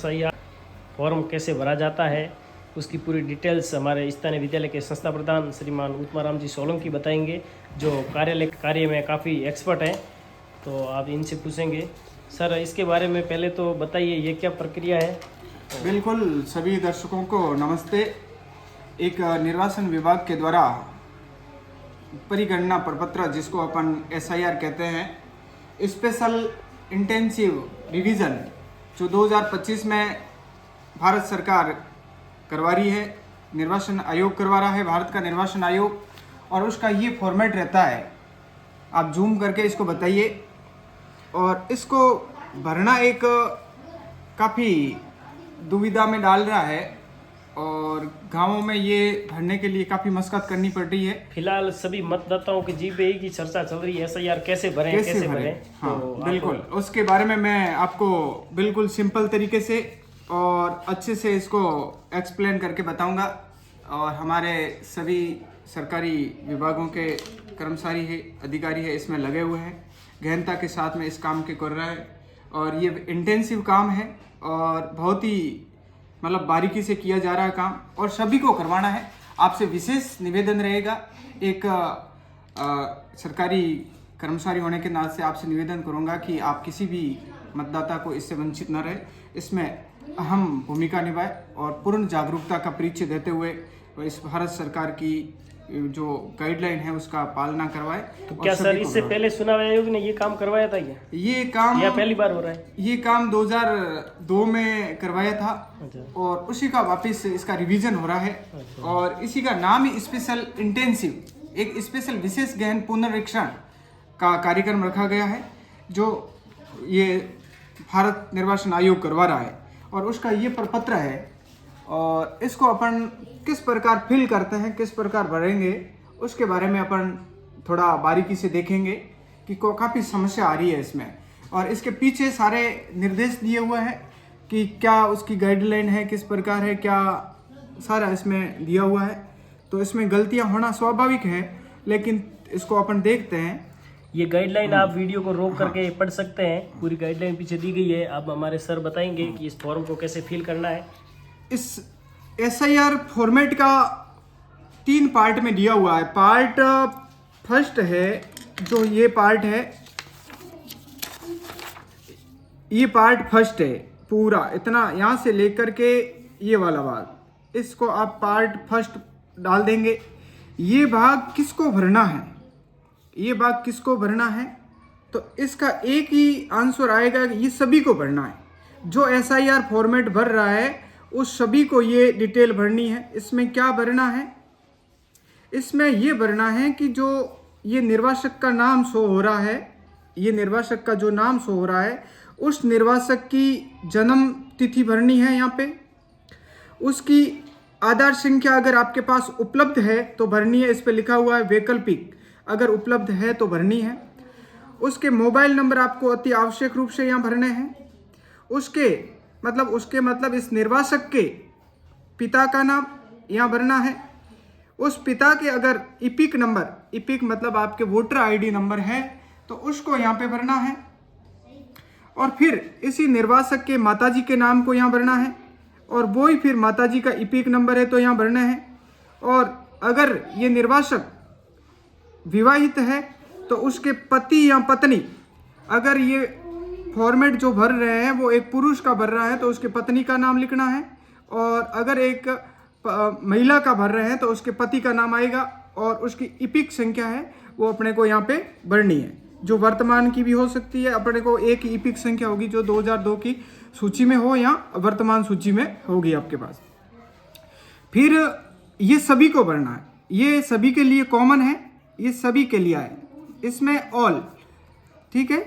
SIR form कैसे भरा जाता है उसकी पूरी डिटेल्स हमारे स्थानीय विद्यालय के संस्था प्रधान श्रीमान उत्तमाराम जी सोलंकी बताएंगे, जो कार्य में काफ़ी एक्सपर्ट हैं। तो आप इनसे पूछेंगे। सर, इसके बारे में पहले तो बताइए, ये क्या प्रक्रिया है? बिल्कुल, सभी दर्शकों को नमस्ते। एक निर्वाचन विभाग के द्वारा परिगणना प्रपत्र, जिसको अपन SIR कहते हैं, स्पेशल इंटेंसिव रिवीजन, जो 2025 में भारत सरकार करवा रही है, निर्वाचन आयोग करवा रहा है, भारत का निर्वाचन आयोग। और उसका ये फॉर्मेट रहता है, आप जूम करके इसको बताइए। और इसको भरना एक काफ़ी दुविधा में डाल रहा है, और गांवों में ये भरने के लिए काफ़ी मशक्कत करनी पड़ रही है। फिलहाल सभी मतदाताओं की जीभ एक ही चर्चा चल रही है, SIR कैसे भरें, कैसे भरें। हाँ, तो बिल्कुल, उसके बारे में मैं आपको बिल्कुल सिंपल तरीके से और अच्छे से इसको एक्सप्लेन करके बताऊंगा। और हमारे सभी सरकारी विभागों के कर्मचारी है, अधिकारी है, इसमें लगे हुए हैं, गहनता के साथ में इस काम के कर रहा है। और ये इंटेंसिव काम है और बहुत ही मतलब बारीकी से किया जा रहा है काम, और सभी को करवाना है। आपसे विशेष निवेदन रहेगा, एक सरकारी कर्मचारी होने के नाते से आपसे निवेदन करूंगा कि आप किसी भी मतदाता को इससे वंचित न रहे, इसमें अहम भूमिका निभाए और पूर्ण जागरूकता का परिचय देते हुए इस भारत सरकार की जो गाइडलाइन है उसका पालना करवाए। तो क्या सर, इससे पहले चुनाव आयोग ने ये काम करवाया था क्या? ये काम या पहली बार हो रहा है? ये काम 2002 में करवाया था। अच्छा। और उसी का वापस इसका रिवीजन हो रहा है। अच्छा। और इसी का नाम ही स्पेशल इंटेंसिव, एक स्पेशल विशेष गहन पुनरीक्षण का कार्यक्रम रखा गया है, जो ये भारत निर्वाचन आयोग करवा रहा है। और उसका ये प्रपत्र है, और इसको अपन किस प्रकार फिल करते हैं, किस प्रकार भरेंगे, उसके बारे में अपन थोड़ा बारीकी से देखेंगे कि काफ़ी समस्या आ रही है इसमें। और इसके पीछे सारे निर्देश दिए हुए हैं कि क्या उसकी गाइडलाइन है, किस प्रकार है, क्या सारा इसमें दिया हुआ है। तो इसमें गलतियां होना स्वाभाविक है, लेकिन इसको अपन देखते हैं। ये गाइडलाइन आप वीडियो को रोक करके पढ़ सकते हैं, पूरी गाइडलाइन पीछे दी गई है। अब हमारे सर बताएंगे कि इस फॉर्म को कैसे फिल करना है। इस SIR फॉर्मेट का 3 पार्ट में दिया हुआ है। पार्ट फर्स्ट है, जो ये पार्ट है, ये पार्ट फर्स्ट है पूरा, इतना यहाँ से लेकर के ये वाला भाग, इसको आप पार्ट फर्स्ट डाल देंगे। ये भाग किसको भरना है, ये भाग किसको भरना है, तो इसका एक ही आंसर आएगा कि ये सभी को भरना है। जो SIR फॉर्मेट भर रहा है उस सभी को ये डिटेल भरनी है। इसमें क्या भरना है, इसमें ये भरना है कि जो ये निर्वाचक का नाम शो हो रहा है, ये निर्वाचक का जो नाम शो हो रहा है, उस निर्वाचक की जन्म तिथि भरनी है यहाँ पे। उसकी आधार संख्या अगर आपके पास उपलब्ध है तो भरनी है, इस पे लिखा हुआ है वैकल्पिक, अगर उपलब्ध है तो भरनी है। उसके मोबाइल नंबर आपको अति आवश्यक रूप से यहाँ भरने हैं। उसके मतलब इस निर्वाचक के पिता का नाम यहाँ भरना है। उस पिता के अगर इपिक नंबर, इपिक मतलब आपके वोटर ID नंबर है, तो उसको यहाँ पे भरना है। और फिर इसी निर्वाचक के माताजी के नाम को यहाँ भरना है, और वो ही फिर माताजी का इपिक नंबर है तो यहाँ भरना है। और अगर ये निर्वाचक विवाहित है तो उसके पति या पत्नी, अगर ये फॉर्मेट जो भर रहे हैं वो एक पुरुष का भर रहा है तो उसके पत्नी का नाम लिखना है। और अगर एक महिला का भर रहे हैं तो उसके पति का नाम आएगा, और उसकी इपिक संख्या है वो अपने को यहाँ पे भरनी है, जो वर्तमान की भी हो सकती है। अपने को एक ही इपिक संख्या होगी जो 2002 की सूची में हो या वर्तमान सूची में होगी आपके पास। फिर ये सभी को भरना है, ये सभी के लिए कॉमन है, ये सभी के लिए है। इसमें ऑल, ठीक है,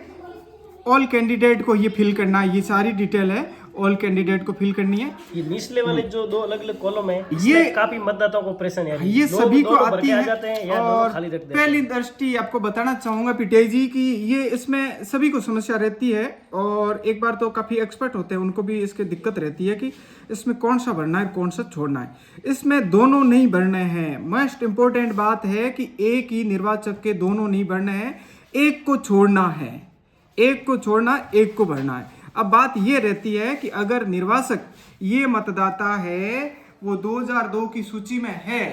ऑल कैंडिडेट को ये फिल करना है, ये सारी डिटेल है, ऑल कैंडिडेट को फिल करनी है। ये निचले वाले जो 2 अलग-अलग कॉलम है, ये काफी मतदाताओं को परेशानी आ रही है। ये सभी को आती है। या और खाली रख देते हैं। पहली दृष्टि आपको बताना चाहूंगा पिटे जी की ये इसमें सभी को समस्या रहती है, और एक बार तो काफी एक्सपर्ट होते हैं उनको भी इसकी दिक्कत रहती है कि इसमें कौन सा भरना है, कौन सा छोड़ना है। इसमें दोनों नहीं भरने हैं। मोस्ट इंपोर्टेंट बात है कि एक ही निर्वाचक के दोनों नहीं भरने हैं, एक को छोड़ना है, एक को छोड़ना, एक को भरना है। अब बात ये रहती है कि अगर निर्वाचक ये मतदाता है वो 2002 की सूची में है,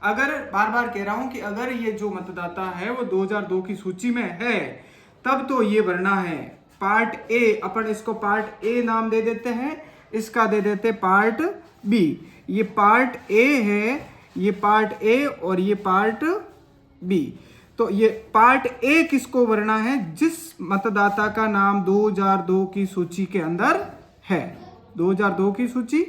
अगर बार बार कह रहा हूं कि अगर ये जो मतदाता है वो 2002 की सूची में है, तब तो ये भरना है पार्ट ए। अपन इसको पार्ट ए नाम दे देते हैं, इसका दे देते पार्ट बी। ये पार्ट ए है, ये पार्ट ए और ये पार्ट बी। तो ये पार्ट ए किसको भरना है? जिस मतदाता का नाम 2002 की सूची के अंदर है, 2002 की सूची,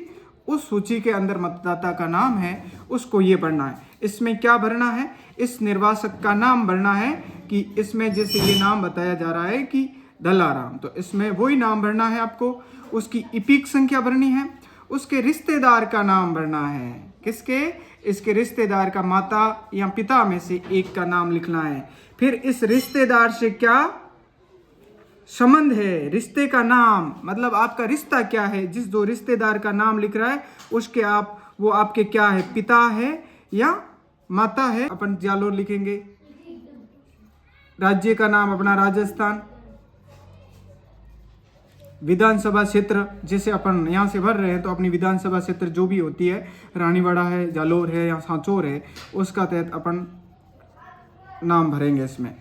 उस सूची के अंदर मतदाता का नाम है, उसको ये भरना है। इसमें क्या भरना है? इस निर्वाचक का नाम भरना है कि इसमें जैसे ये नाम बताया जा रहा है कि दलाराम, तो इसमें वही नाम भरना है आपको। उसकी इपिक संख्या भरनी है, उसके रिश्तेदार का नाम भरना है। किसके? इसके रिश्तेदार का, माता या पिता में से एक का नाम लिखना है। फिर इस रिश्तेदार से क्या संबंध है, रिश्ते का नाम, मतलब आपका रिश्ता क्या है। जिस जो रिश्तेदार का नाम लिख रहा है उसके वो आपके क्या है, पिता है या माता है। अपन जालोर लिखेंगे, राज्य का नाम अपना राजस्थान, विधानसभा क्षेत्र जैसे अपन यहाँ से भर रहे हैं तो अपनी विधानसभा क्षेत्र जो भी होती है, रानीवाड़ा है, जालोर है या सांचौर है, उसका तहत अपन नाम भरेंगे इसमें।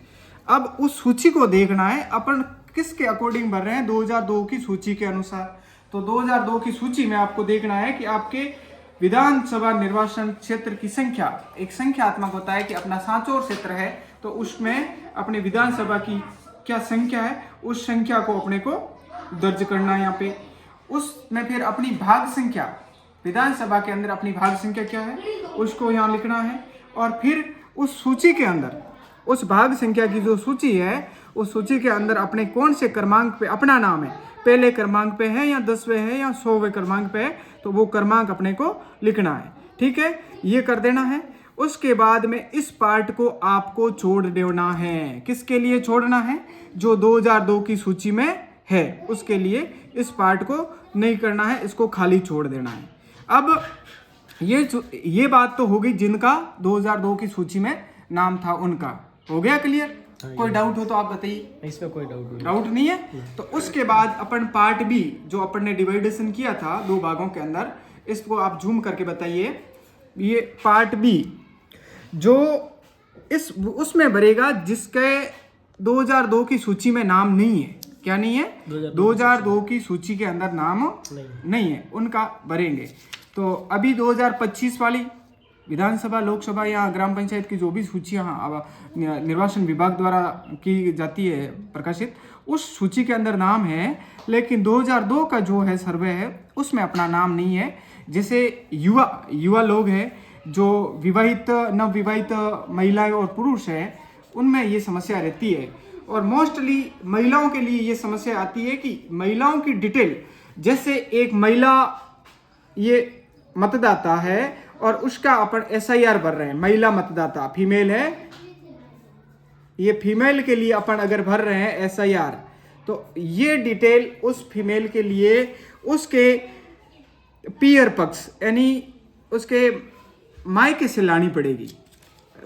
अब उस सूची को देखना है अपन किसके अकॉर्डिंग भर रहे हैं, 2002 की सूची के अनुसार। तो 2002 की सूची में आपको देखना है कि आपके विधानसभा निर्वाचन क्षेत्र की संख्या, एक संख्यात्मक होता है कि अपना सांचौर क्षेत्र है तो उसमें अपनी विधानसभा की क्या संख्या है, उस संख्या को अपने को दर्ज करना है यहाँ पे। उसमें फिर अपनी भाग संख्या, विधानसभा के अंदर अपनी भाग संख्या क्या है उसको यहाँ लिखना है। और फिर उस सूची के अंदर, उस भाग संख्या की जो सूची है, उस सूची के अंदर अपने कौन से क्रमांक पे अपना नाम है, पहले क्रमांक पे है या 10वें है या 100वें क्रमांक पे है, तो वो क्रमांक अपने को लिखना है। ठीक है, ये कर देना है। उसके बाद में इस पार्ट को आपको छोड़ देना है। किसके लिए छोड़ना है? जो 2002 की सूची में है उसके लिए इस पार्ट को नहीं करना है, इसको खाली छोड़ देना है। अब ये बात तो हो गई जिनका 2002 की सूची में नाम था, उनका हो गया क्लियर। कोई डाउट हो तो आप बताइए। इसमें कोई डाउट नहीं है। तो उसके बाद अपन पार्ट बी, जो अपन ने डिवाइडेशन किया था 2 भागों के अंदर, इसको आप जूम करके बताइए। ये पार्ट बी जो उसमें भरेगा जिसके 2002 की सूची में नाम नहीं है। क्या नहीं है? 2002 की सूची के अंदर नाम नहीं है, उनका भरेंगे। तो अभी 2025 वाली विधानसभा, लोकसभा या ग्राम पंचायत की जो भी सूचियाँ निर्वाचन विभाग द्वारा की जाती है प्रकाशित, उस सूची के अंदर नाम है, लेकिन 2002 का जो है सर्वे है उसमें अपना नाम नहीं है। जैसे युवा लोग हैं, जो विवाहित, नवविवाहित महिलाएं और पुरुष हैं, उनमें ये समस्या रहती है। और मोस्टली महिलाओं के लिए ये समस्या आती है कि महिलाओं की डिटेल, जैसे एक महिला ये मतदाता है और उसका अपन SIR भर रहे हैं, महिला मतदाता फीमेल है, ये फीमेल के लिए अपन अगर भर रहे हैं SIR, तो ये डिटेल उस फीमेल के लिए उसके पियर पक्ष यानी उसके मायके से लानी पड़ेगी।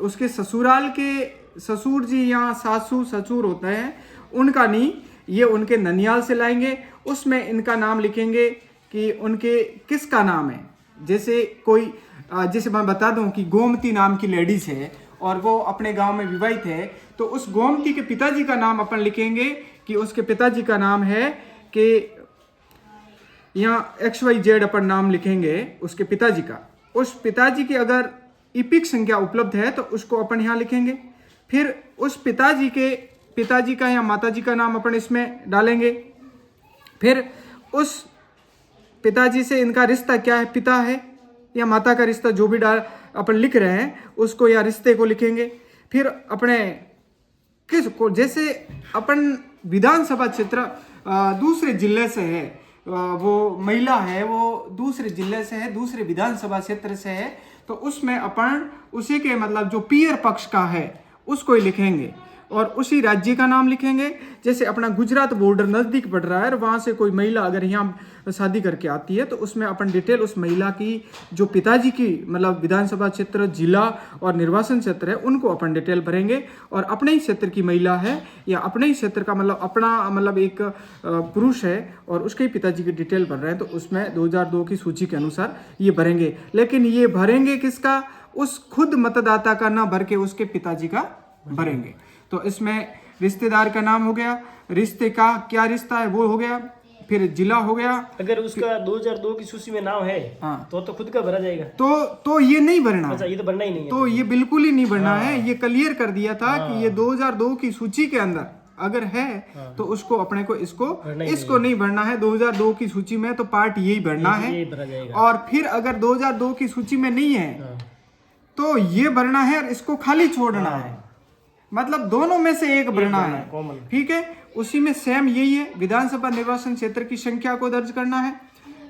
उसके ससुराल के ससुर जी या सासू ससुर होते हैं उनका नहीं, ये उनके ननियाल से लाएंगे। उसमें इनका नाम लिखेंगे कि उनके किसका नाम है। जैसे कोई, जैसे मैं बता दूं कि गोमती नाम की लेडीज है और वो अपने गांव में विवाहित है, तो उस गोमती के पिताजी का नाम अपन लिखेंगे कि उसके पिताजी का नाम है कि यहाँ XYZ अपन नाम लिखेंगे उसके पिताजी का। उस पिताजी की अगर इपिक संख्या उपलब्ध है तो उसको अपन यहाँ लिखेंगे। फिर उस पिताजी का या माताजी का नाम अपन इसमें डालेंगे। फिर उस पिताजी से इनका रिश्ता क्या है, पिता है या माता का रिश्ता, जो भी अपन लिख रहे हैं उसको या रिश्ते को लिखेंगे। फिर अपने किसको, जैसे अपन विधानसभा क्षेत्र दूसरे जिले से है, वो महिला है, वो दूसरे जिले से है, दूसरे विधानसभा क्षेत्र से है, तो उसमें अपन उसी के मतलब जो पियर पक्ष का है उसको ही लिखेंगे। और उसी राज्य का नाम लिखेंगे। जैसे अपना गुजरात बॉर्डर नज़दीक पड़ रहा है और वहाँ से कोई महिला अगर यहाँ शादी करके आती है तो उसमें अपन डिटेल उस महिला की जो पिताजी की मतलब विधानसभा क्षेत्र, जिला और निर्वाचन क्षेत्र है उनको अपन डिटेल भरेंगे। और अपने ही क्षेत्र की महिला है या अपने ही क्षेत्र का मतलब अपना मतलब एक पुरुष है और उसके पिताजी की डिटेल भर रहे हैं तो उसमें 2002 की सूची के अनुसार ये भरेंगे। लेकिन ये भरेंगे किसका? उस खुद मतदाता का ना भर के उसके पिताजी का भरेंगे। तो इसमें रिश्तेदार का नाम हो गया, रिश्ते का क्या रिश्ता है वो हो गया, फिर जिला हो गया। अगर उसका 2002 की सूची में नाम है हाँ तो खुद का भरा जाएगा। तो ये नहीं भरना। अच्छा, ये तो भरना ही नहीं है। तो ये बिल्कुल ही नहीं भरना है। ये क्लियर कर दिया था कि ये 2002 की सूची के अंदर अगर है तो उसको अपने को इसको नहीं भरना है। 2002 की सूची में तो पार्ट यही भरना है। और फिर अगर 2002 की सूची में नहीं है तो ये भरना है और इसको खाली छोड़ना है। मतलब दोनों में से एक भरना है, ठीक है। उसी में सेम यही है, विधानसभा निर्वाचन क्षेत्र की संख्या को दर्ज करना है,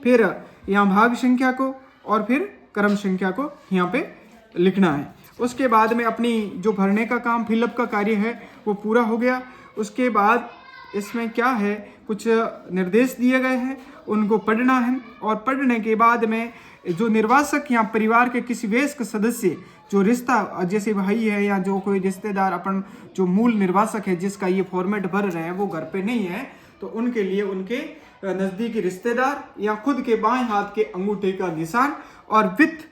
फिर यहाँ भाग संख्या को और फिर क्रम संख्या को यहाँ पे लिखना है। उसके बाद में अपनी जो भरने का काम फिलअप का कार्य है वो पूरा हो गया। उसके बाद इसमें क्या है, कुछ निर्देश दिए गए हैं उनको पढ़ना है और पढ़ने के बाद में जो निर्वाचक या परिवार के किसी वयस्क सदस्य जो रिश्ता जैसे भाई है या जो कोई रिश्तेदार अपन जो मूल निर्वाचक है जिसका ये फॉर्मेट भर रहे हैं वो घर पे नहीं है तो उनके लिए उनके नज़दीकी रिश्तेदार या खुद के बाएं हाथ के अंगूठे का निशान और विथ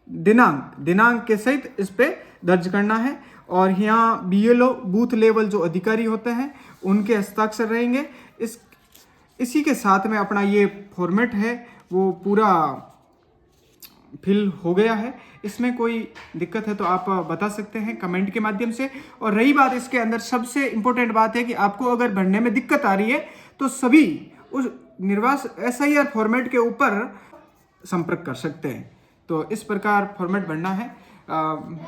दिनांक के सहित इस पे दर्ज करना है। और यहाँ BLO बूथ लेवल जो अधिकारी होते हैं उनके हस्ताक्षर रहेंगे। इसी के साथ में अपना ये फॉर्मेट है वो पूरा फिल हो गया है। इसमें कोई दिक्कत है तो आप बता सकते हैं कमेंट के माध्यम से। और रही बात इसके अंदर सबसे इम्पोर्टेंट बात है कि आपको अगर भरने में दिक्कत आ रही है तो सभी उस SIR फॉर्मेट के ऊपर संपर्क कर सकते हैं। तो इस प्रकार फॉर्मेट भरना है।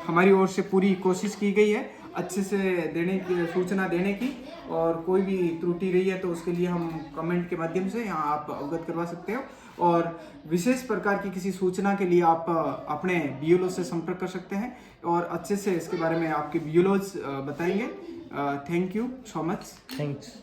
हमारी ओर से पूरी कोशिश की गई है अच्छे से देने की सूचना देने की, और कोई भी त्रुटि रही है तो उसके लिए हम कमेंट के माध्यम से यहाँ आप अवगत करवा सकते हो। और विशेष प्रकार की किसी सूचना के लिए आप अपने BLO से संपर्क कर सकते हैं और अच्छे से इसके बारे में आपके BLOs बताएंगे। Thank you so much. Thanks.